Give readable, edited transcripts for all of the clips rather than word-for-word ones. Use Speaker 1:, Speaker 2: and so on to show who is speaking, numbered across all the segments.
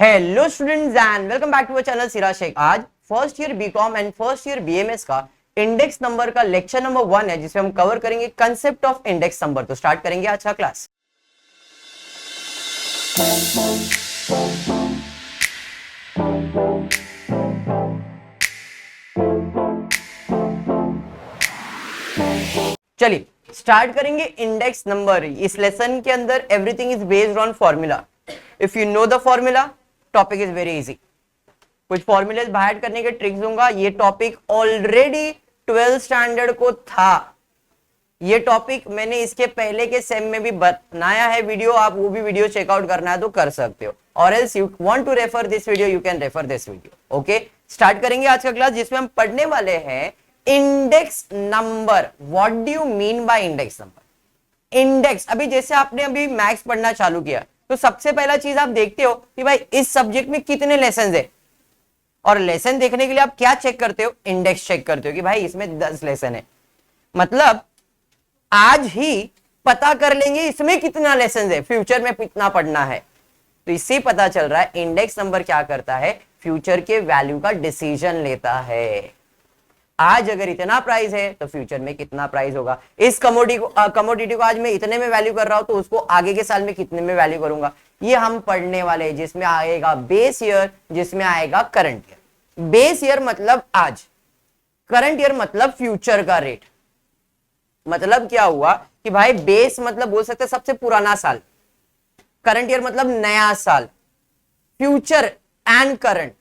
Speaker 1: Hello students and welcome back to our channel Sira Sheikh. आज first year BCom and first year BMS का index number का lecture number 1 है, जिसमें हम cover करेंगे कंसेप्ट ऑफ इंडेक्स नंबर। तो स्टार्ट करेंगे आज का क्लास। चलिए स्टार्ट करेंगे इंडेक्स नंबर। इस लेसन के अंदर everything is based on formula. If you know the formula, topic is very easy. कुछ फॉर्मूले बाहर करने के ट्रिक्स दूंगा। ये टॉपिक ऑलरेडी 12th स्टैंडर्ड को था। ये टॉपिक मैंने इसके पहले के सेम में भी बनाया है वीडियो। आप वो भी वीडियो चेकआउट करना है तो कर सकते हो, और else you want to refer this video, you can refer this video. Okay, start करेंगे आज का क्लास, जिसमें हम पढ़ने वाले हैं index number. What do you mean by index number? Index, अभी जैसे आपने अभी मैथ्स पढ़ना चालू किया तो सबसे पहला चीज आप देखते हो कि भाई इस सब्जेक्ट में कितने लेसन है, और लेसन देखने के लिए आप क्या चेक करते हो? इंडेक्स चेक करते हो कि भाई इसमें 10 लेसन है। मतलब आज ही पता कर लेंगे इसमें कितना लेसन है, फ्यूचर में कितना पढ़ना है। तो इससे पता चल रहा है इंडेक्स नंबर क्या करता है, फ्यूचर के वैल्यू का डिसीजन लेता है। आज अगर इतना प्राइस है तो फ्यूचर में कितना प्राइस होगा। इस कमोडिटी को आज मैं इतने में वैल्यू कर रहा हूं तो उसको आगे के साल में कितने में वैल्यू करूंगा, ये हम पढ़ने वाले हैं। जिसमें आएगा बेस ईयर, जिसमें आएगा करंट ईयर। बेस ईयर मतलब आज, करंट ईयर मतलब फ्यूचर का रेट। मतलब क्या हुआ कि भाई बेस मतलब बोल सकते सबसे पुराना साल, करंट ईयर मतलब नया साल, फ्यूचर एंड करंट।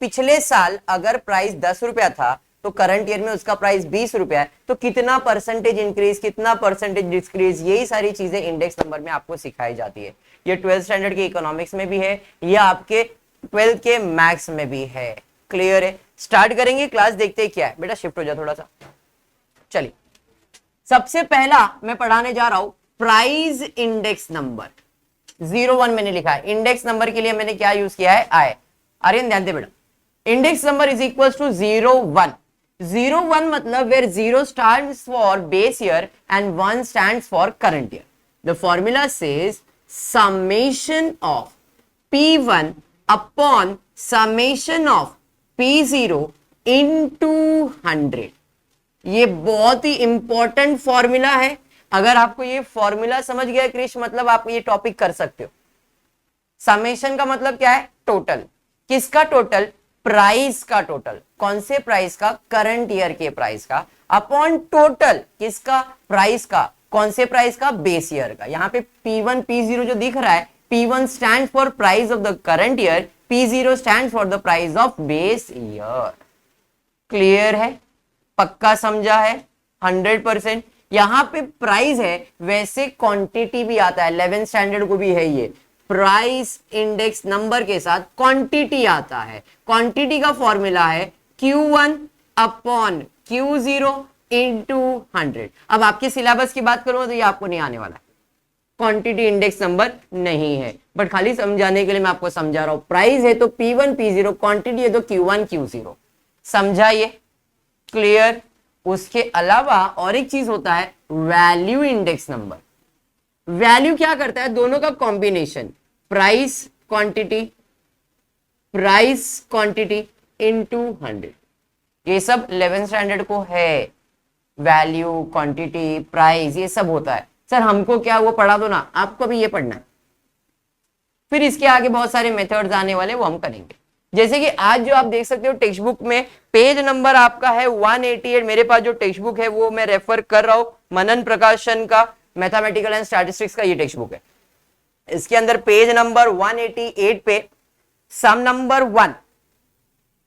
Speaker 1: पिछले साल अगर प्राइस 10 रुपया था तो करंट ईयर में उसका प्राइस 20 रुपया है, तो कितना परसेंटेज इंक्रीज, कितना परसेंटेज डिक्रीज, यही सारी चीजें इंडेक्स नंबर में आपको सिखाई जाती है। ये 12th स्टैंडर्ड के इकोनॉमिक्स में भी है, ये आपके 12th के मैथ्स में भी है। क्लियर है? स्टार्ट करेंगे क्लास, देखते हैं क्या है। बेटा शिफ्ट हो जाए थोड़ा सा। चलिए, सबसे पहला मैं पढ़ाने जा रहा हूं प्राइस इंडेक्स नंबर। 01 मैंने लिखा है। इंडेक्स नंबर के लिए मैंने क्या यूज किया है? आय। आर्यन ध्यान दे बेटा। Index number is equal to 01। 01 मतलब where 0 stands for base year and 1 stands for current year. The formula says summation of P1 upon summation of P0 into 100. ये बहुत ही इंपॉर्टेंट फॉर्मूला है। अगर आपको ये फॉर्मूला समझ गया क्रिश, मतलब आप ये टॉपिक कर सकते हो। समेशन का मतलब क्या है? टोटल। किसका टोटल? प्राइस का टोटल। कौन से प्राइस का? करंट ईयर के प्राइस का, अपॉन टोटल किसका? प्राइस का। कौन से प्राइस का? बेस ईयर का। यहां पे P1 P0 जो दिख रहा है, P1 stand for price of the current year, P0 stand for the price of base year. Clear है? पक्का समझा है? 100%। यहां पे प्राइस है, वैसे क्वांटिटी भी आता है। 11th स्टैंडर्ड को भी है ये। प्राइस इंडेक्स नंबर के साथ क्वांटिटी आता है। क्वांटिटी का फॉर्मूला है Q1 अपॉन Q0 इंटू 100। अब आपके सिलेबस की बात करूं तो ये आपको नहीं आने वाला, क्वांटिटी इंडेक्स नंबर नहीं है, बट खाली समझाने के लिए मैं आपको समझा रहा हूं। प्राइस है तो P1 P0, क्वांटिटी है तो Q1 Q0। समझा ये? क्लियर? उसके अलावा और एक चीज होता है वैल्यू इंडेक्स नंबर। वैल्यू क्या करता है? दोनों का combination, price quantity, price quantity into 100। ये सब 11th स्टैंडर्ड को है। वैल्यू, क्वांटिटी, प्राइस, ये सब होता है। सर हमको क्या वो पढ़ा दो ना, आपको भी ये पढ़ना है। फिर इसके आगे बहुत सारे मेथड्स आने वाले, वो हम करेंगे। जैसे कि आज जो आप देख सकते हो टेक्स्ट बुक में पेज नंबर आपका है 188। मेरे पास जो टेक्स्ट बुक है वो मैं रेफर कर रहा हूं, मनन प्रकाशन का मैथमेटिकल एंड स्टैटिस्टिक्स का ये टेक्स्ट बुक है। इसके अंदर पेज नंबर 188 पे सम नंबर 1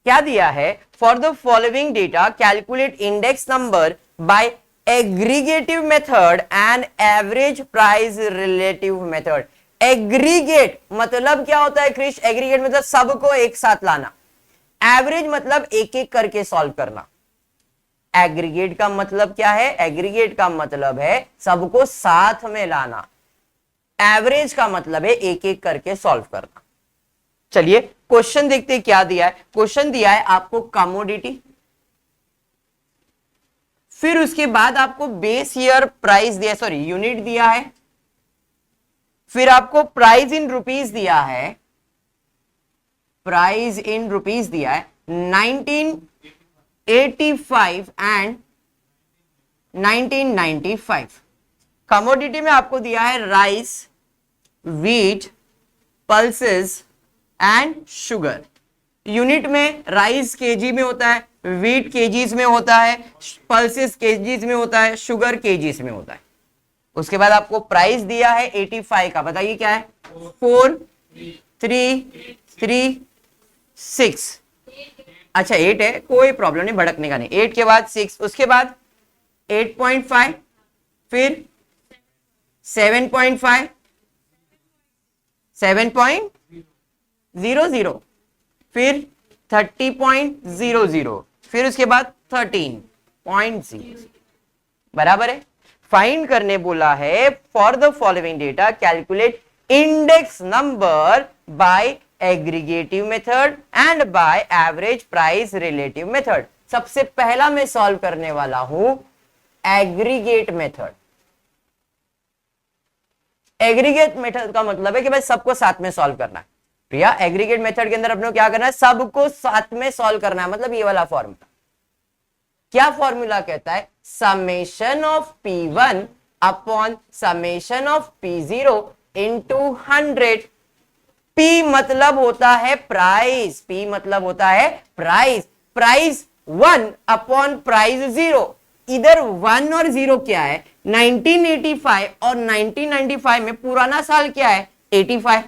Speaker 1: क्या दिया है? For the following data calculate index number bye aggregative method and average price relative method. Aggregate मतलब क्या होता है क्रिश? एग्रीगेट मतलब सबको एक साथ लाना। एवरेज मतलब एक एक करके सॉल्व करना। एग्रीगेट का मतलब क्या है? एग्रीगेट का मतलब है सबको साथ में लाना। एवरेज का मतलब है एक एक करके सॉल्व करना। चलिए क्वेश्चन देखते हैं क्या दिया है। क्वेश्चन दिया है आपको कमोडिटी, फिर उसके बाद आपको बेस ईयर प्राइस दिया, सॉरी यूनिट दिया है, फिर आपको प्राइस इन रुपीस दिया है, प्राइस इन रुपीस दिया है 1985 एंड 1995। कमोडिटी में आपको दिया है rice, wheat, pulses and sugar. Unit में राइस केजी में होता है, व्हीट केजीज में होता है, पल्सेस केजीज में होता है, शुगर केजीज में होता है। उसके बाद आपको प्राइस दिया है 85 का, बताइए क्या है? 4 3 3 6। अच्छा 8 है, कोई प्रॉब्लम नहीं, भड़कने का नहीं। 8 के बाद 6, उसके बाद 8.5, फिर 7.5, 7.00, फिर 30.00, फिर उसके बाद 13.00। बराबर है। फाइंड करने बोला है for the following data calculate index number bye aggregative method and bye average price relative method. सबसे पहला मैं सॉल्व करने वाला हूं एग्रीगेट मेथड। एग्रीगेट मेथड का मतलब है कि भाई सबको साथ में सॉल्व करना है। भैया एग्रीगेट मेथड के अंदर अपने को क्या करना है? सबको साथ में सॉल्व करना है। मतलब ये वाला फॉर्मूला, क्या फॉर्मूला कहता है? Summation of P1 upon summation of P0 into 100। P मतलब होता है प्राइस, P मतलब होता है प्राइस, प्राइस 1 अपॉन प्राइस 0। इधर 1 और 0 क्या है? 1985 और 1995 में पुराना साल क्या है? 85।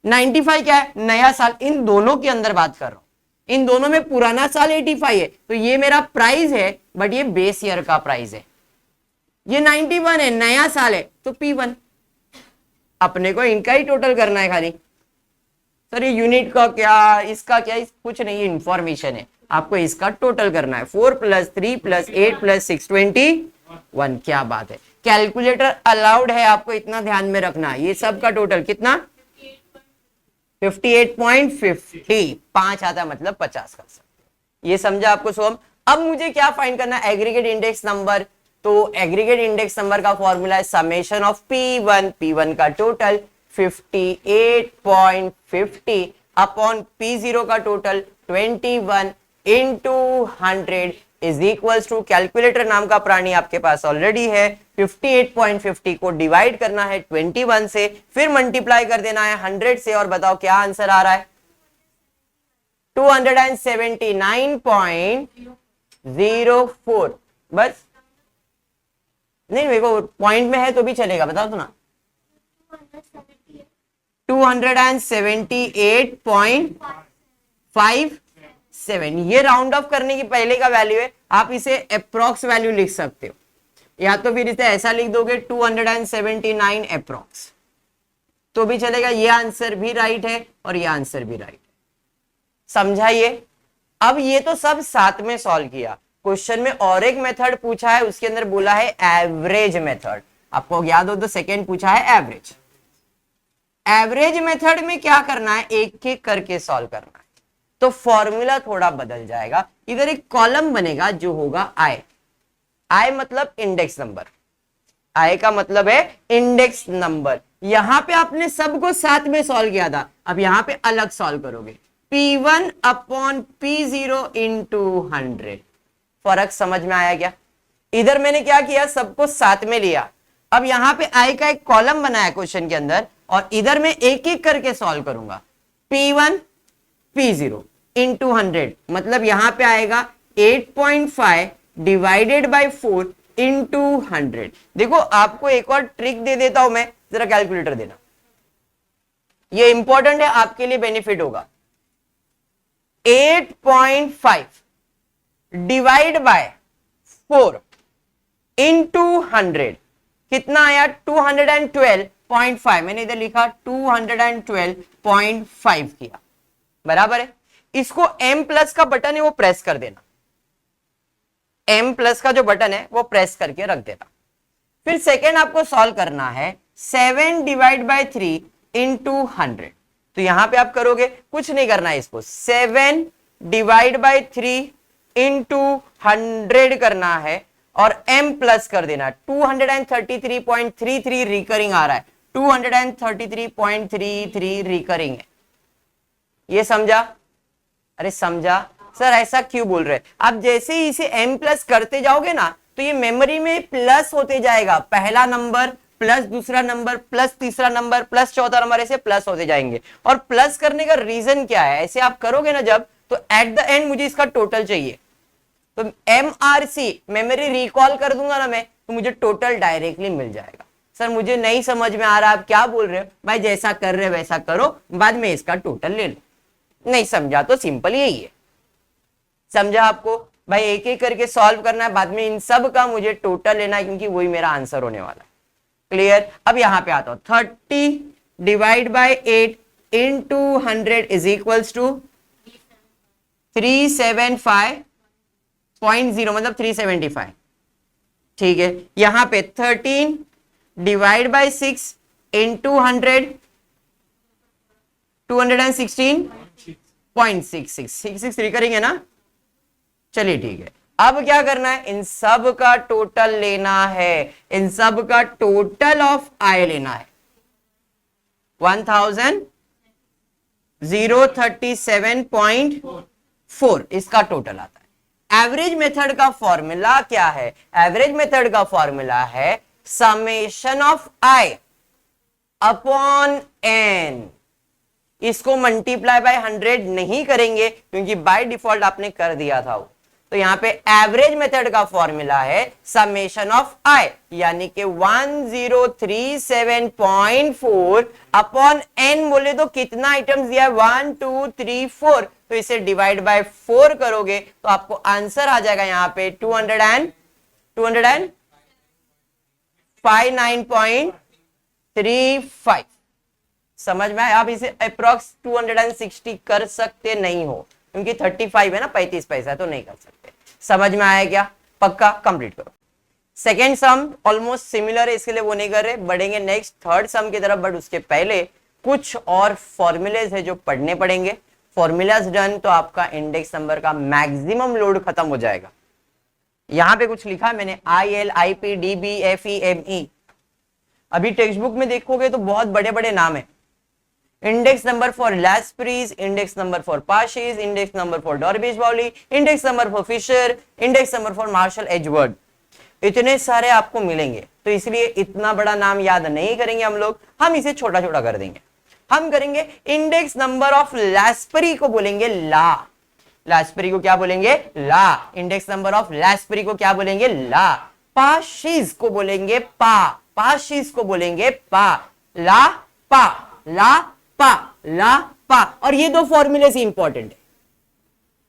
Speaker 1: 95 क्या है? नया साल। इन दोनों के अंदर बात कर रहा हूं, इन दोनों में पुराना साल 85 है, तो ये मेरा प्राइस है, बट ये बेस ईयर का प्राइस है। ये 91 है, नया साल है, तो P1। अपने को इनका ही टोटल करना है खाली। सर ये यूनिट का क्या, इसका क्या? कुछ नहीं, इंफॉर्मेशन है, आपको इसका टोटल करना है। 4 + 3 + 8 + 6 21। क्या बात है। कैलकुलेटर अलाउड है, आपको इतना ध्यान में रखना है। ये सब का टोटल कितना? 58.50। 5 आता मतलब 50 कर सकते। ये समझा आपको सोम? अब मुझे क्या फाइंड करना है? Aggregate index number. तो एग्रीगेट इंडेक्स नंबर का फॉर्मूला है समेशन ऑफ P1, P1 का टोटल 58.50 अपॉन P0 का total 21 into 100 is equals to, calculator नाम का प्राणी आपके पास ऑलरेडी है, 58.50 को डिवाइड करना है 21 से, फिर मल्टीप्लाई कर देना है 100 से, और बताओ क्या आंसर आ रहा है? 279.04। बस नहीं, मेरे को पॉइंट में है तो भी चलेगा, बताओ तो ना। 278.57। ये राउंड ऑफ करने की पहले का वैल्यू है, आप इसे अप्रॉक्स वैल्यू लिख सकते हो, या तो फिर इसे ऐसा लिख दोगे 279 अप्रॉक्स, तो भी चलेगा। ये आंसर भी राइट है और ये आंसर भी राइट है। समझाइए। अब ये तो सब साथ में सॉल्व किया। क्वेश्चन में और एक मेथड पूछा है, उसके अंदर बोला है एवरेज मेथड। आपको याद हो तो सेकेंड पूछा है एवरेज। एवरेज मेथड में क्या करना है? एक एक करके सॉल्व करना है, तो फॉर्मूला थोड़ा बदल जाएगा। इधर एक कॉलम बनेगा जो होगा आई। आई मतलब इंडेक्स नंबर, आई का मतलब है इंडेक्स नंबर। यहां पे आपने सबको साथ में सॉल्व किया था, अब यहां पे अलग सॉल्व करोगे। P1 upon P0 into 100। फर्क समझ में आया क्या? इधर मैंने क्या किया? सबको साथ में लिया। अब यहां पे आई का एक कॉलम बनाया क्वेश्चन के अंदर, और इधर मैं एक एक करके सॉल्व करूंगा। P1 P0 इंटू 100 मतलब यहां पे आएगा 8.5 डिवाइडेड बाई 4 इंटू 100। देखो आपको एक और ट्रिक दे देता हूं मैं, जरा कैलकुलेटर देना, ये इंपॉर्टेंट है, आपके लिए बेनिफिट होगा। 8.5 डिवाइड बाय 4 इंटू 100 कितना आया? 212.5। मैंने इधर लिखा 212.5 किया, बराबर है। इसको M प्लस का बटन है वो प्रेस कर देना, M प्लस का जो बटन है वो प्रेस करके रख देना। फिर सेकेंड आपको सॉल्व करना है 7 डिवाइड बाय 3 इंटू 100। तो यहां पे आप करोगे, कुछ नहीं करना है, इसको 7 डिवाइड बाय 3 इंटू 100 करना है, और M प्लस कर देना। 233.33 रिकरिंग आ रहा है, 233.33 रिकरिंग है। ये समझा? अरे समझा सर, ऐसा क्यों बोल रहे? आप जैसे ही इसे m प्लस करते जाओगे ना तो ये मेमोरी में प्लस होते जाएगा, पहला नंबर प्लस दूसरा नंबर प्लस तीसरा नंबर प्लस चौथा नंबर, ऐसे प्लस होते जाएंगे। और प्लस करने का रीजन क्या है, ऐसे आप करोगे ना जब, तो एट द एंड मुझे इसका टोटल चाहिए, तो MRC मेमोरी रिकॉल कर दूंगा ना मैं, तो मुझे टोटल डायरेक्टली मिल जाएगा। सर मुझे नहीं समझ में आ रहा आप क्या बोल रहे हो। भाई जैसा कर रहे हो वैसा करो, बाद में इसका टोटल ले लो। नहीं समझा तो सिंपल यही है। समझा आपको? भाई एक एक करके सॉल्व करना है, बाद में इन सब का मुझे टोटल लेना है, क्योंकि वही मेरा आंसर होने वाला है। क्लियर? अब यहां पे आता हूं, 30 divide by 8 into 100 is equals to 375.0, मतलब 375। ठीक है, यहां पे 13 डिवाइड बाय 6 इंटू 100 216.66 करेंगे ना? चलिए ठीक है। अब क्या करना है, इन सब का टोटल लेना है, इन सब का टोटल ऑफ आई लेना है। 1037.4 इसका टोटल आता है। एवरेज मेथड का फॉर्मूला क्या है? एवरेज मेथड का फॉर्मूला है summation of I upon N. इसको मल्टीप्लाई बाय 100 नहीं करेंगे, क्योंकि बाय डिफॉल्ट आपने कर दिया था वो। तो यहां पे एवरेज मेथड का फॉर्मूला है समेशन ऑफ आई, यानी कि 1037.4 अपॉन एन। बोले तो कितना आइटम्स दिया है? 1 2 3 4। तो इसे डिवाइड बाय 4 करोगे तो आपको आंसर आ जाएगा यहां पे 259.35। समझ में आया? आप इसे अप्रोक्स 260 कर सकते नहीं हो, क्योंकि 35 है ना, 35 पैसा, तो नहीं कर सकते। समझ में आया क्या? पक्का? कंप्लीट करो। सेकेंड सम ऑलमोस्ट सिमिलर है, इसके लिए वो नहीं कर रहे, बढ़ेंगे नेक्स्ट थर्ड सम की तरफ। बट उसके पहले कुछ और फॉर्मूलेज है जो पढ़ने पड़ेंगे। फॉर्मूलाज डन तो आपका इंडेक्स नंबर का मैक्सिमम लोड खत्म हो जाएगा। यहां पे कुछ लिखा है मैंने, IL IP DB FE ME। अभी टेक्स्ट बुक में देखोगे तो बहुत बड़े बड़े नाम है। Index number for Laspeyres, index number for Paasche, index number for Dorbish Bowley, index number for Fisher, index number for Marshall Edgeworth. इतने सारे आपको मिलेंगे, तो इसलिए इतना बड़ा नाम याद नहीं करेंगे हम लोग, हम इसे छोटा छोटा कर देंगे। हम करेंगे इंडेक्स नंबर ऑफ लैस्प्री को बोलेंगे ला। लैस्प्री को क्या बोलेंगे? ला। इंडेक्स नंबर ऑफ लैस्प्री को क्या बोलेंगे? ला। पाशीज को बोलेंगे पा। पाशीज को बोलेंगे पा। ला पा, ला पा, ला पा। और ये दो फॉर्मूले से इंपॉर्टेंट है,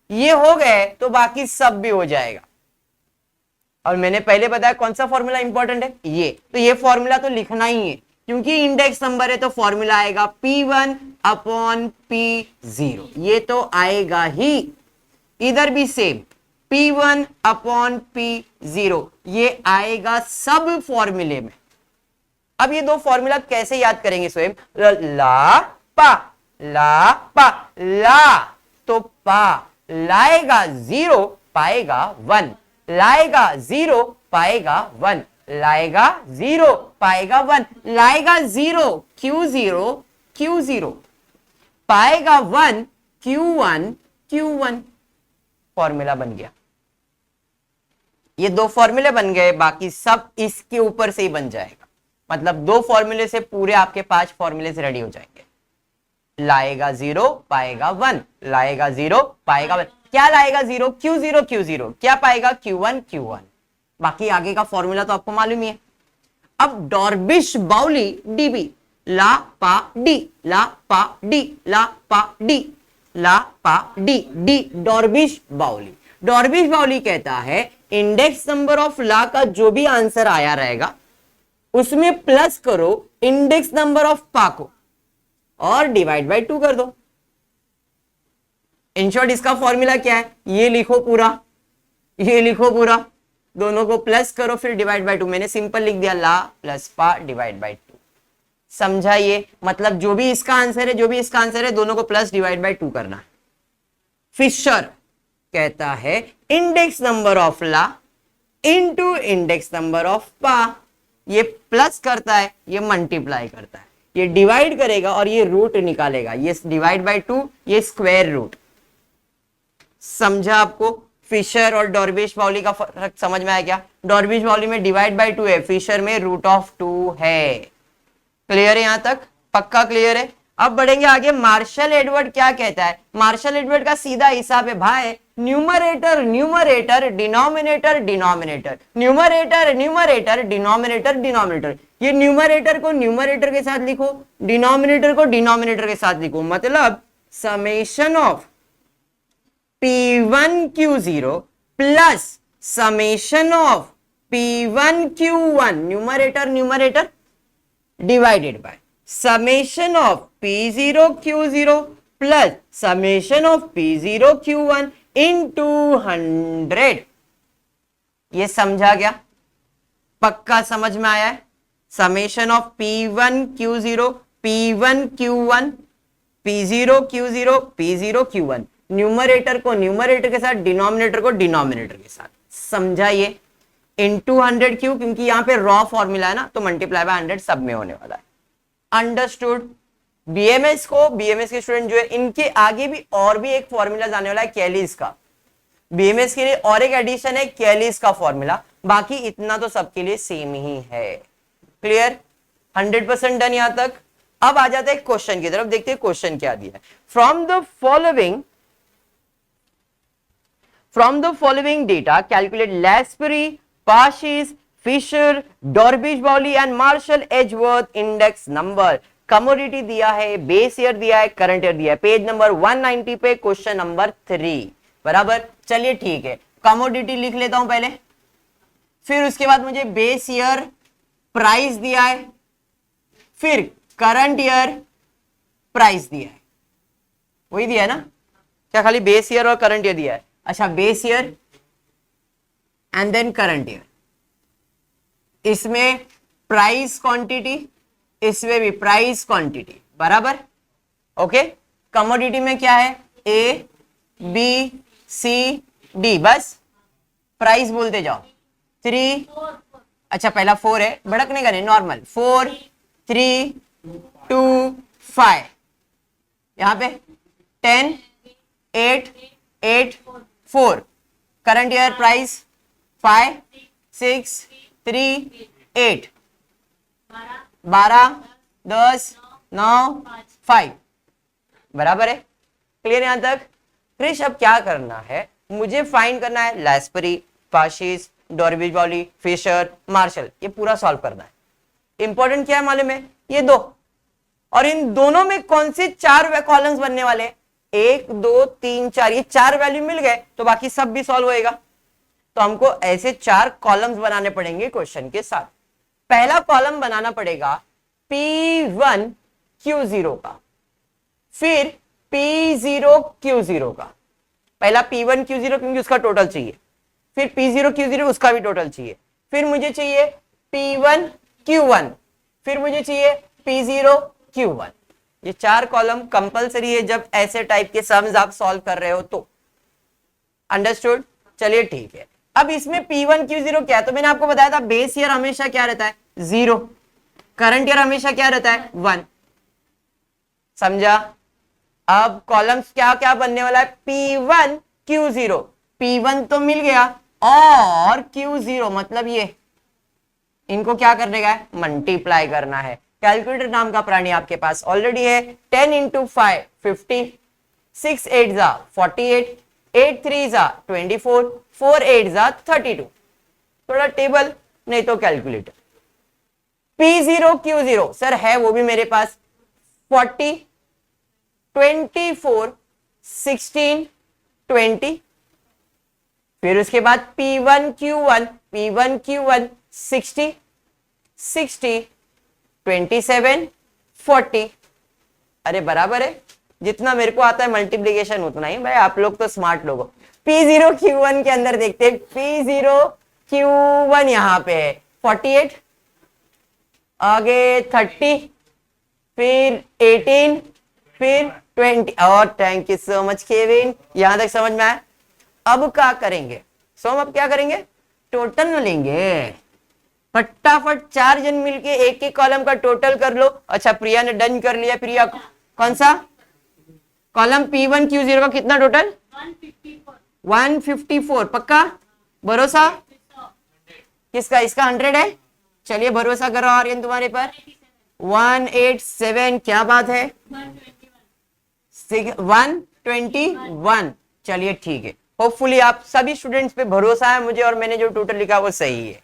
Speaker 1: ये हो गए तो बाकी सब भी हो जाएगा। और मैंने पहले बताया कौन सा फॉर्मूला इंपॉर्टेंट है, ये। तो ये फॉर्मूला तो लिखना ही है, क्योंकि इंडेक्स नंबर है तो फॉर्मूला आएगा P1 अपॉन P0। ये तो आएगा ही। इधर भी सेम, P1 अपॉन P0 ये आएगा सब फॉर्मूले में। अब ये दो फॉर्मूला कैसे याद करेंगे स्वयं? ला पा, ला पा, ला तो पा, लाएगा 0 पाएगा 1, लाएगा 0 पाएगा 1, लाएगा 0 पाएगा 1, लाएगा 0 Q0 Q0, पाएगा 1 Q1 Q1। फॉर्मूला बन गया। ये दो फॉर्मूले बन गए, बाकी सब इसके ऊपर से ही बन जाएगा। मतलब दो फॉर्मूले से पूरे आपके 5 फॉर्मूले से रेडी हो जाएंगे। लाएगा 0 पाएगा 1, लाएगा 0 पाएगा 1। क्या लाएगा 0? Q0 Q0। क्या पाएगा? Q1 Q1। बाकी आगे का फॉर्मूला तो आपको मालूम ही है। अब डॉर्बिश-बाउली DB, ला पा डी, ला पा डी, ला पा डी, ला पा डी, डी डॉर्बिश-बाउली। डॉर्बिश-बाउली कहता है इंडेक्स नंबर ऑफ ला का जो भी आंसर आया रहेगा उसमें प्लस करो इंडेक्स नंबर ऑफ पा को और डिवाइड बाय 2 कर दो। इन शॉर्ट इसका फॉर्मूला क्या है? ये लिखो पूरा, ये लिखो पूरा, दोनों को प्लस करो फिर डिवाइड बाय 2। मैंने सिंपल लिख दिया ला प्लस पा डिवाइड बाय 2। समझा ये? मतलब जो भी इसका आंसर है, जो भी इसका आंसर है, दोनों को प्लस डिवाइड बाय 2 करना है। फिशर कहता है index number of La into index number of Pa. ये प्लस करता है, ये मल्टीप्लाई करता है। ये डिवाइड करेगा और ये रूट निकालेगा, ये डिवाइड बाय 2, ये स्क्वायर रूट। समझा आपको? फिशर और डॉर्बिश पाउली का फर्क समझ में आया क्या? डॉर्बिश पाउली में डिवाइड बाय 2 है, फिशर में रूट ऑफ 2 है। क्लियर है यहां तक? पक्का क्लियर है? अब बढ़ेंगे आगे। मार्शल एडवर्ड क्या कहता है? मार्शल एडवर्ड का सीधा हिसाब है भाई, numerator numerator, denominator denominator, numerator numerator, denominator denominator. ये न्यूमरेटर को न्यूमरेटर के साथ लिखो, डिनोमिनेटर को डिनोमिनेटर के साथ लिखो। मतलब summation of P1 Q0 plus summation of P1 Q1 numerator numerator divided by summation of P0 Q0 plus summation of P0 Q1 into 100। ये समझा क्या? पक्का समझ में आया है? Summation of P1 Q0, P1 Q1, P0 Q0, P0 Q1, numerator को numerator के साथ, डिनोमिनेटर को डिनोमिनेटर के साथ। समझा ये? इनटू 100 क्यों? क्योंकि यहां पे रॉ फॉर्मूला है ना, तो मल्टीप्लाई बाय 100 सब में होने वाला है। अंडरस्टूड? बीएमएस को, बीएमएस के स्टूडेंट जो है, इनके आगे भी और भी एक फॉर्मूला जाने वाला है कैलीज का। बीएमएस के लिए और एक एडिशन है कैलीज का फॉर्मूला, बाकी इतना तो सबके लिए सेम ही है। क्लियर? 100% डन यहां तक। अब आ जाते हैं क्वेश्चन की तरफ, देखते हैं क्वेश्चन क्या दिया है। From the following data, calculate Lasperi, Parshis, Fisher, Dorbish-Bowley and Marshall-Edgeworth index number। Commodity दिया है, बेस ईयर दिया है, करंट ईयर दिया है, पेज नंबर 190 पे क्वेश्चन नंबर 3। बराबर? चलिए ठीक है, कमोडिटी लिख लेता हूं पहले, फिर उसके बाद मुझे बेस ईयर प्राइस दिया है, फिर करंट ईयर प्राइस दिया है। वही दिया है ना? क्या खाली बेस ईयर और करंट ईयर दिया है? अच्छा, base year and then current year. इसमें प्राइस क्वांटिटी, इसमें भी प्राइस क्वांटिटी। बराबर? ओके। कमोडिटी में क्या है? ए बी सी डी, बस प्राइस बोलते जाओ। 3, अच्छा पहला 4 है, भड़कने का नहीं, नॉर्मल। 4 3 2 5, यहां पे 10 8 8 4। Current year price 5 6 3 8, 12 10 9 5। बराबर है? क्लियर यहां तक? क्रिश अब क्या करना है? मुझे फाइंड करना है लैस्परी, पार्शिस, डॉर्बिश-बाउली, फिशर, मार्शल, ये पूरा सॉल्व करना है। इंपॉर्टेंट क्या है मालूम है? ये दो, और इन दोनों में कौन से 4 कॉलम्स बनने वाले हैं? 1 2 3 4, ये 4 वैल्यू मिल गए तो बाकी सब भी सॉल्व होएगा। तो हमको ऐसे 4 कॉलम्स बनाने पड़ेंगे क्वेश्चन के साथ। पहला कॉलम बनाना पड़ेगा P1 Q0 का, फिर P0 Q0 का। पहला P1 Q0 क्योंकि उसका टोटल चाहिए, फिर P0 Q0 उसका भी टोटल चाहिए, फिर मुझे चाहिए P1 Q1, फिर मुझे चाहिए P0 Q1। ये 4 कॉलम कंपलसरी है जब ऐसे टाइप के सम्स आप सॉल्व कर रहे हो तो। अंडरस्टूड? चलिए ठीक है। अब इसमें P1 Q0 क्या है? तो मैंने आपको बताया था बेस ईयर हमेशा क्या रहता है? 0, करंट ईयर हमेशा क्या रहता है? 1। समझा? अब कॉलम्स क्या क्या बनने वाला है? P1 Q0, P1 तो मिल गया, और Q0 मतलब ये, इनको क्या करने का है? मल्टीप्लाई करना है। कैलकुलेटर नाम का प्राणी आपके पास ऑलरेडी है। 10 इंटू 5 50, 6 8 जा 48, 8 3 जा 24, 4 8 जा 32। थोड़ा टेबल नहीं तो कैलकुलेटर। P0 Q0 सर है वो भी मेरे पास, 40 24 16 20। फिर उसके बाद P1 Q1, P1 Q1 60 60 27 40। अरे बराबर है, जितना मेरे को आता है मल्टीप्लीकेशन उतना ही भाई, आप लोग तो स्मार्ट लोग हो। P0 Q1 के अंदर देखते हैं, P0 Q1 यहां पे है 48, आगे 30, फिर 18, फिर 20। और thank you so much Kevin, यहां तक समझ में आया? अब क्या करेंगे? अब क्या करेंगे? टोटल लेंगे। फटाफट 4 जन मिलके एक एक कॉलम का टोटल कर लो। अच्छा प्रिया ने डन कर लिया। प्रिया कौन सा कॉलम P1Q0 का कितना टोटल 154 पक्का भरोसा किसका इसका 100 है। चलिए भरोसा करो आर्यन तुम्हारे पर 187 क्या बात है 121 चलिए ठीक है। होपफुली आप सभी स्टूडेंट्स पे भरोसा है मुझे और मैंने जो टोटल लिखा वो सही है।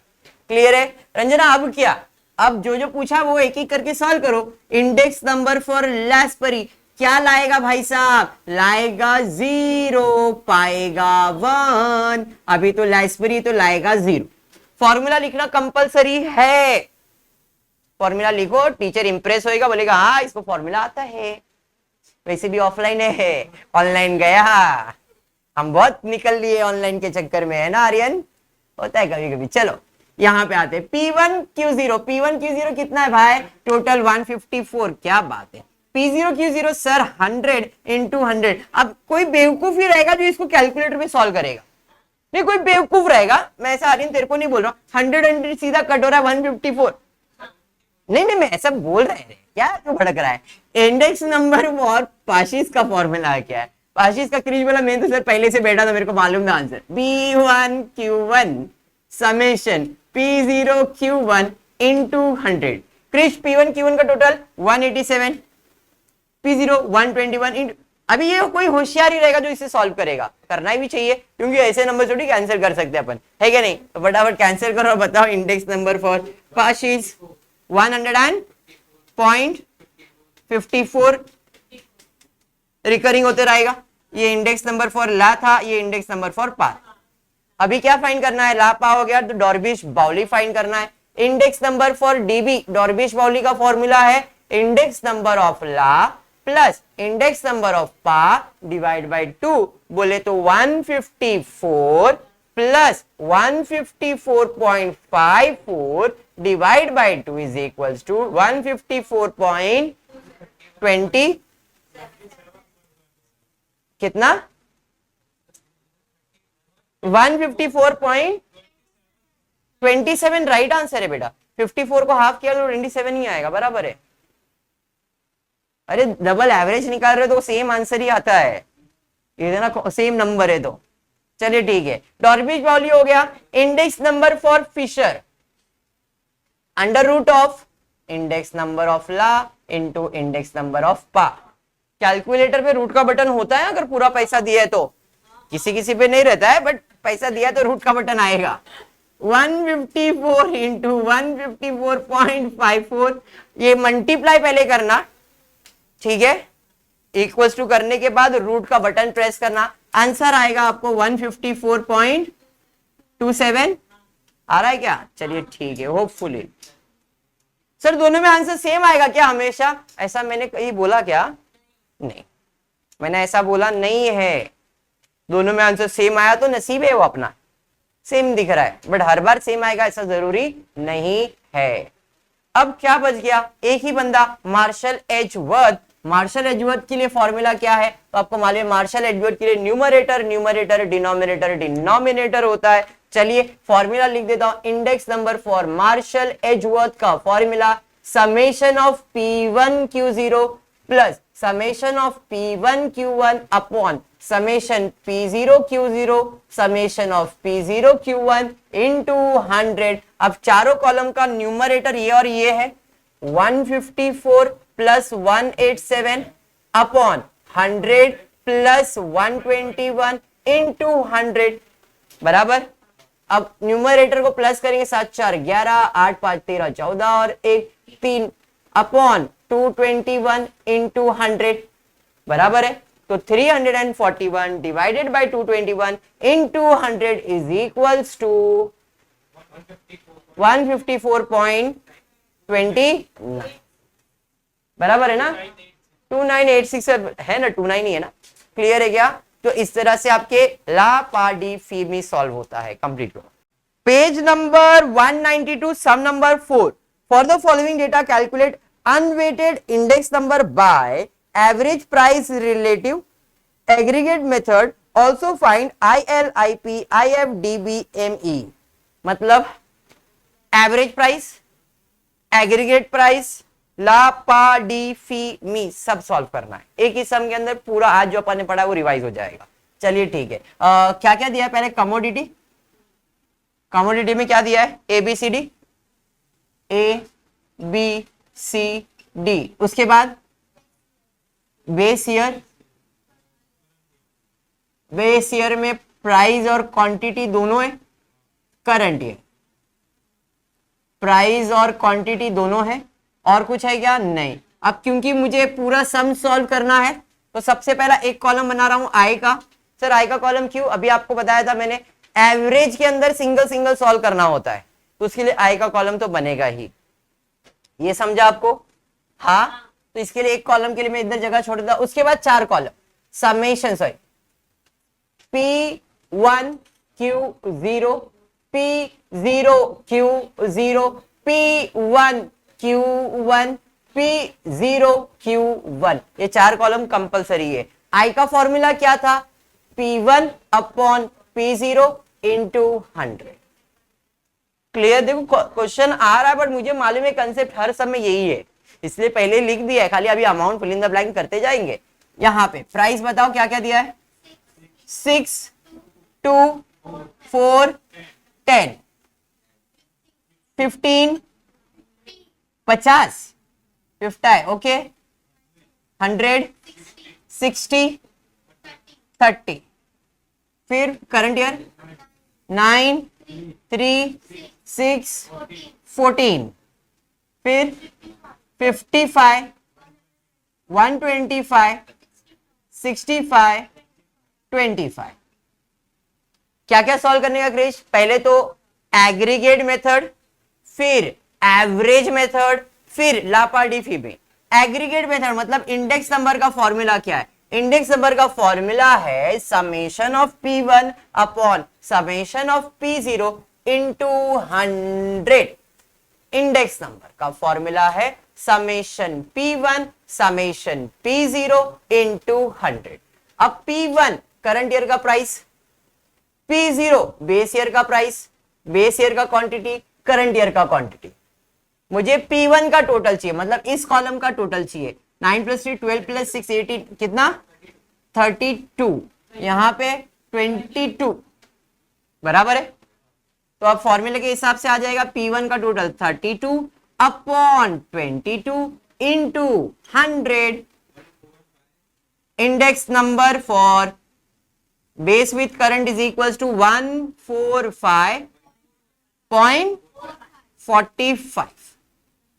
Speaker 1: क्लियर है रंजना। अब क्या अब जो पूछा वो एक एक करके सॉल्व करो। इंडेक्स नंबर फॉर लैस्परी क्या लाएगा भाई साहब लाएगा 0 पाएगा 1। अभी तो लैस्परी तो लाएगा 0। फॉर्मूला लिखना कंपलसरी है। फॉर्मूला लिखो टीचर इंप्रेस होएगा बोलेगा हाँ इसको फॉर्मूला आता है। वैसे भी ऑफलाइन है ऑनलाइन गया हम बहुत निकल लिए ऑनलाइन के चक्कर में है ना आर्यन होता है कभी कभी। चलो यहां पे आते हैं P1Q0 कितना है भाई टोटल 154 क्या बात है। P0Q0 sir 100 into 100। अब कोई बेवकूफ ही रहेगा जो इसको कैलकुलेटर में सॉल्व करेगा। नहीं कोई बेवकूफ रहेगा मैं ऐसा आर्यन तेरे को नहीं बोल रहा 100 सीधा कट हो रहा है 154। नहीं मैं ऐसा बोल रहे हैं क्या क्यों भड़क रहा है। इंडेक्स नंबर और पाशीज का फॉर्मूला क्या है। पाशीज का क्रिश बोला मैं तो सर पहले से बैठा था मेरे को मालूम था answer P1Q1 summation P0Q1 into 100। Krrish P1Q1 का टोटल 187 P0 121 अभी ये कोई होशियार ही रहेगा जो इसे सॉल्व करेगा। करना ही भी चाहिए क्योंकि ऐसे नंबर थोड़ी कैंसिल कर सकते हैं अपन है क्या नहीं। तो फटाफट कैंसिल करो बताओ इंडेक्स नंबर फॉर पाशीज 100.54 रिकरिंग होते रहेगा। ये इंडेक्स नंबर फॉर ला था ये इंडेक्स नंबर फॉर पा। अभी क्या फाइंड करना है ला पा हो गया तो डॉर्बिश बाउली फाइंड करना है। Index number for DB Dorbish Bowley का फॉर्मूला है index number of La plus index number of Pa divide by 2 बोले तो 154 plus 154.54 divide by 2 is equals to 154.20 कितना 154.27 राइट आंसर है बेटा। 54 को हाफ किया तो 27 ही आएगा बराबर है। अरे डबल एवरेज निकाल रहे हो तो सेम आंसर ही आता है ये ना सेम नंबर है तो चलिए ठीक है। डॉर्बिश बाउली हो गया। Index number for Fisher under root of index number of La into index number of Pa. Calculator पे रूट का बटन होता है अगर पूरा पैसा दिया है तो किसी किसी पे नहीं रहता है बट पैसा दिया तो रूट का बटन आएगा। 154 इंटू 154.54 ये मल्टीप्लाई पहले करना ठीक है इक्वल्स टू करने के बाद रूट का बटन प्रेस करना आंसर आएगा आपको 154.27 आ रहा है क्या। चलिए ठीक है होपफुली। सर दोनों में आंसर सेम आएगा क्या हमेशा ऐसा मैंने कहीं बोला क्या नहीं मैंने ऐसा बोला नहीं है। दोनों में आंसर सेम आया तो नसीब है वो अपना सेम दिख रहा है बट हर बार सेम आएगा ऐसा जरूरी नहीं है। अब क्या बच गया एक ही बंदा मार्शल एजवर्थ। मार्शल एजवर्थ के लिए फॉर्मूला क्या है तो आपको मालूम है मार्शल एजवर्थ के लिए न्यूमरेटर न्यूमरेटर डिनोमिनेटर डिनोमिनेटर होता है। चलिए फॉर्मूला लिख देता हूं index number for Marshall Edgeworth का formula summation of P1Q0 plus summation of P1Q1 upon summation P0Q0 summation of P0Q1 into 100। अब चारों कॉलम का न्यूमरेटर ये और ये है 154 प्लस 187 अपॉन 100 प्लस 121 इंटू 100 बराबर। अब न्यूमरेटर को प्लस करेंगे 7 4 11 8 5 13 14 और 1 3 अपॉन 221 इंटू 100 बराबर है। तो 341 divided by 221 into 100 is equals to 154.29 बराबर है ना 2986 है ना 29 ही है ना। क्लियर है क्या। तो इस तरह से आपके ला पा डी फी में सॉल्व होता है complete. Page number 192 sum number 4 for the following data calculate unweighted index number by average price relative aggregate method also find IL IP IF DB ME। मतलब average price, aggregate price, La Pa D फी मी सब solve करना है एक ही सम के अंदर। पूरा आज जो अपन ने पढ़ा वो रिवाइज हो जाएगा। चलिए ठीक है। क्या क्या दिया है पहले? कमोडिटी, कमोडिटी में क्या दिया है? A B C D, A B C D. उसके बाद बेस ईयर, बेस ईयर में प्राइस और क्वांटिटी दोनों है। करंट ईयर, प्राइस और क्वांटिटी दोनों है। और कुछ है क्या? नहीं। अब क्योंकि मुझे पूरा सम सॉल्व करना है तो सबसे पहला एक कॉलम बना रहा हूं आई का। सर आई का कॉलम क्यों? अभी आपको बताया था मैंने, एवरेज के अंदर सिंगल सिंगल सॉल्व करना होता है तो उसके लिए आई का कॉलम तो बनेगा ही। ये समझा आपको? हाँ, तो इसके लिए एक कॉलम के लिए मैं इधर जगह छोड़ देता। उसके बाद 4 column summation, sorry P1 Q0, P0 Q0, P1 Q1, P0 Q1, ये 4 कॉलम कंपलसरी है। आई का फॉर्मूला क्या था? P1 upon P0 into 100। Clear? देखो क्वेश्चन आ रहा है बट मुझे मालूम है कंसेप्ट हर समय यही है, इसलिए पहले लिख दिया है, खाली अभी amount fill in the blank करते जाएंगे। यहाँ पे प्राइस बताओ क्या क्या दिया है? 6, 2, 4, 10, 15, 50, 50, ओके, 100, 60, 30। फिर करंट ईयर 9, 3, 6, 14। फिर 55, 125, 65, 25। क्या क्या सॉल्व करने का क्रिश? पहले तो एग्रीगेट मेथड, फिर एवरेज मेथड, फिर लापार्डी में। एग्रीगेट मेथड मतलब इंडेक्स नंबर का फॉर्मूला क्या है? इंडेक्स नंबर का फॉर्मूला है summation of P1 upon summation of P0 into 100। Index number का फॉर्मूला है summation P1 summation P0 into 100। अब P1 करंट ईयर का प्राइस, P0 बेस ईयर का प्राइस, बेस ईयर का क्वांटिटी, करंट ईयर का quantity. मुझे P1 का total चाहिए, मतलब इस कॉलम का टोटल चाहिए। 9 + 3 12 + 6 18, कितना? 32। यहां पे 22 बराबर है। तो अब फॉर्मूले के हिसाब से आ जाएगा P1 का total 32 upon 22 into 100। Index number for base with current is equals to 145.45।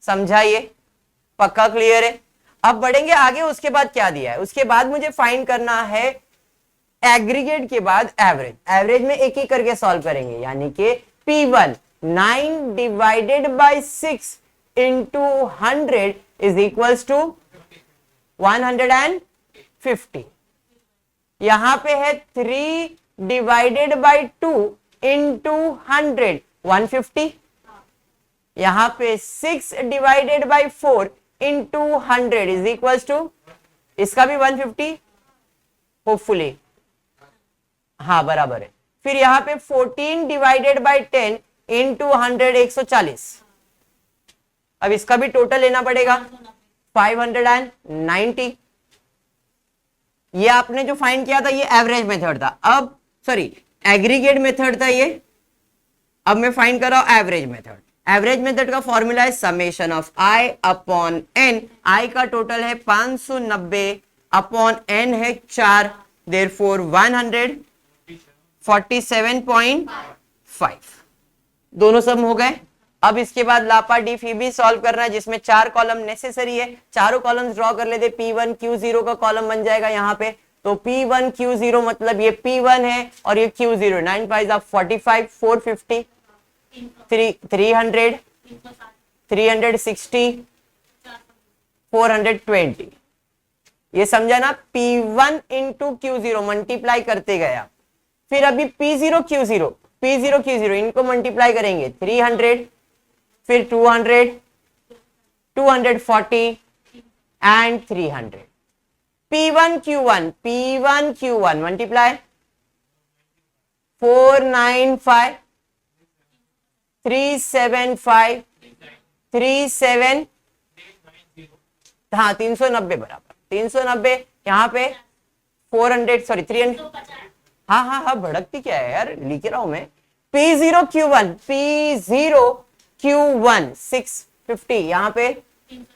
Speaker 1: समझाइए? पक्का क्लियर है? अब बढ़ेंगे आगे। उसके बाद क्या दिया है? उसके बाद मुझे फाइंड करना है एग्रीगेट के बाद एवरेज। एवरेज में एक एक करके सॉल्व करेंगे, यानी कि P1 9 divided by 6 into 100 is equals to 150। यहां पे है 3 डिवाइडेड बाय 2 इंटू 100 150। यहां पे 6 divided by 4 into 100 is equals to, इसका भी 150 होपफुली, हाँ बराबर है। फिर यहां पे 14 डिवाइडेड बाय 10 इंटू 100 140। अब इसका भी टोटल लेना पड़ेगा 590। ये आपने जो फाइंड किया था ये एवरेज मेथड था। अब सॉरी एग्रीगेट मेथड था ये। अब मैं फाइंड कर रहा हूं एवरेज मेथड। एवरेज मेथड का फॉर्मूला है summation of I upon N. I का टोटल है 590 अपॉन एन है 4, देयरफॉर 147.5। दोनों सम हो गए। अब इसके बाद लापा डी फी भी सॉल्व करना है, जिसमें 4 कॉलम नेसेसरी है। चारों कॉलम्स ड्रॉ कर लेते। P1 Q0 का कॉलम बन जाएगा यहाँ पे। तो P1 Q0 मतलब ये P1 है और ये Q0। 9 5 45, 450, 300, 360, 420। ये समझा ना? P1 इंटू Q0 मल्टीप्लाई करते गया। फिर अभी P0 Q0, P0 Q0 इनको मल्टीप्लाई करेंगे 300, फिर 200, 240 and 300। P1 Q1, P1 Q1 multiply 495 375 37, हाँ 390 बराबर 390, यहाँ पे 400 सॉरी 300, हाँ हाँ हाँ भड़कती क्या है यार, लिख रहा हूं मैं। P0Q1 650, यहाँ पे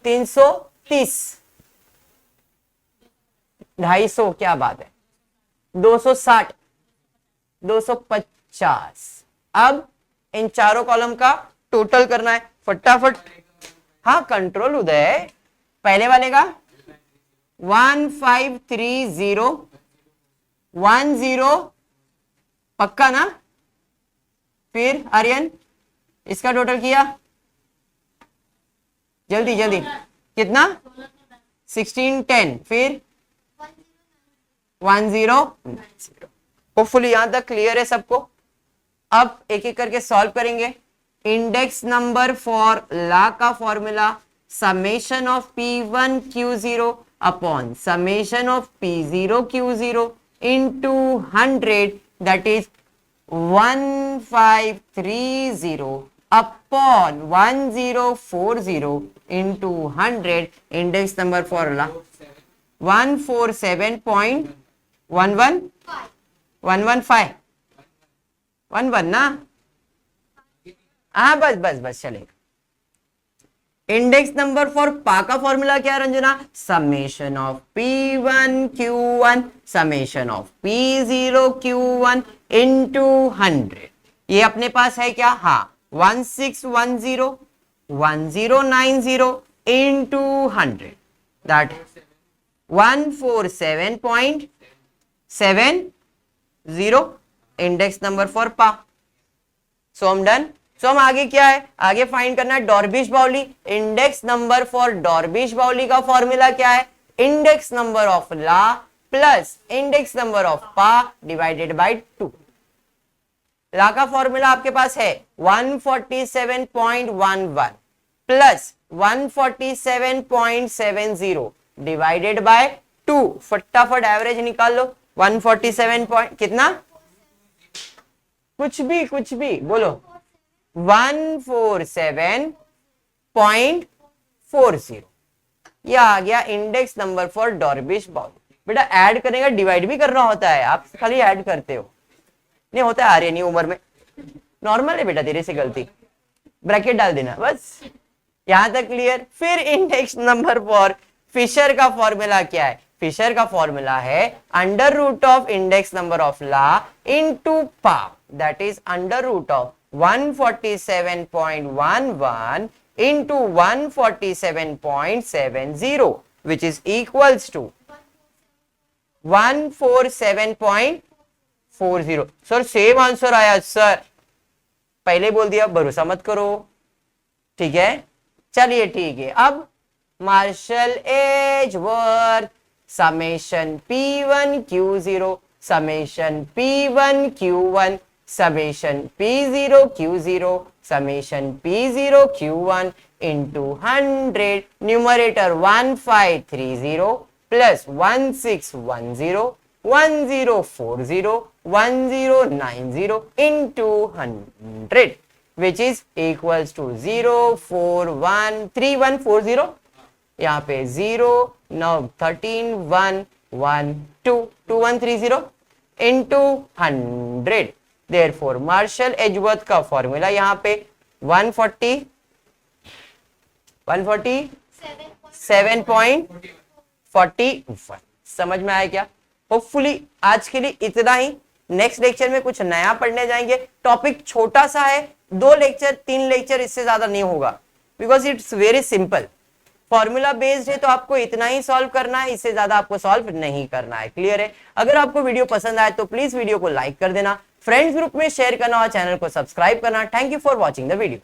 Speaker 1: 330, 250, क्या बात है, 260, 250। अब इन चारों कॉलम का टोटल करना है फटाफट। हाँ कंट्रोल उदय, पहले वाले का 153010 पक्का ना। फिर आर्यन इसका टोटल किया, जल्दी जल्दी कितना, 1610, फिर 1090। होपफुली यहां तक क्लियर है सबको। अब एक एक करके सॉल्व करेंगे। इंडेक्स नंबर फॉर ला का formula summation of P1 Q0 upon summation of P0 Q0 into 100, that is 1530 upon 1040 into 100. Index number formula 147.11 115 11 ना, हाँ बस बस बस चलेगा। इंडेक्स नंबर फॉर पा का फॉर्मूला क्या Ranjana, summation of P1 Q1 summation of P0 Q1 into 100। ये अपने पास है क्या, हाँ 1610 1090 into 100, that 147.70 index number for पा। सो हम डन। सो हम आगे क्या है, आगे फाइंड करना है डॉर्बिश बाउली। इंडेक्स नंबर फॉर डॉर्बिश बाउली का फॉर्मूला क्या है, index number of La plus index number of Pa divided by 2। La का फॉर्मूला आपके पास है 147.11 प्लस 147.70 डिवाइडेड बाय 2। फटाफट एवरेज निकाल लो। 147 कितना, कुछ भी बोलो, 147.40। यह आ गया इंडेक्स नंबर फॉर डॉर्बिश बाउली। बेटा ऐड करेगा, डिवाइड भी करना होता है, आप खाली ऐड करते हो, नहीं होता है आर्यन उम्र में, नॉर्मल है बेटा, तेरे से गलती, ब्रैकेट डाल देना बस। यहां तक क्लियर। फिर इंडेक्स नंबर फॉर फिशर का फॉर्मूला क्या है, फिशर का फॉर्मूला है under root of index number of La into पा, that is under root of 147.11 into 147.70 which is equals to 147.40। Sir same answer आया सर, पहले बोल दिया, भरोसा मत करो, ठीक है चलिए ठीक है। अब Marshall Edgeworth summation P1 Q0 summation P1 Q1 summation P0 Q0 summation P0 Q1 into 100, numerator 1530 plus 1610 1040 1090 into 100 which is equals to 0413140। यहाँ पे 0 9 13 1 1 2 2130 into 100। Therefore, मार्शल एजवर्थ का फॉर्मूला यहाँ पे 147.41। समझ में आया क्या? होपफुली आज के लिए इतना ही। नेक्स्ट लेक्चर में कुछ नया पढ़ने जाएंगे। टॉपिक छोटा सा है, 2 लेक्चर 3 लेक्चर इससे ज्यादा नहीं होगा, because it's very simple. Formula based है तो आपको इतना ही सॉल्व करना है, इससे ज्यादा आपको सॉल्व नहीं करना है। क्लियर है? अगर आपको वीडियो पसंद आए तो प्लीज वीडियो को लाइक कर देना, फ्रेंड्स ग्रुप में शेयर करना और चैनल को सब्सक्राइब करना। Thank you for watching the video.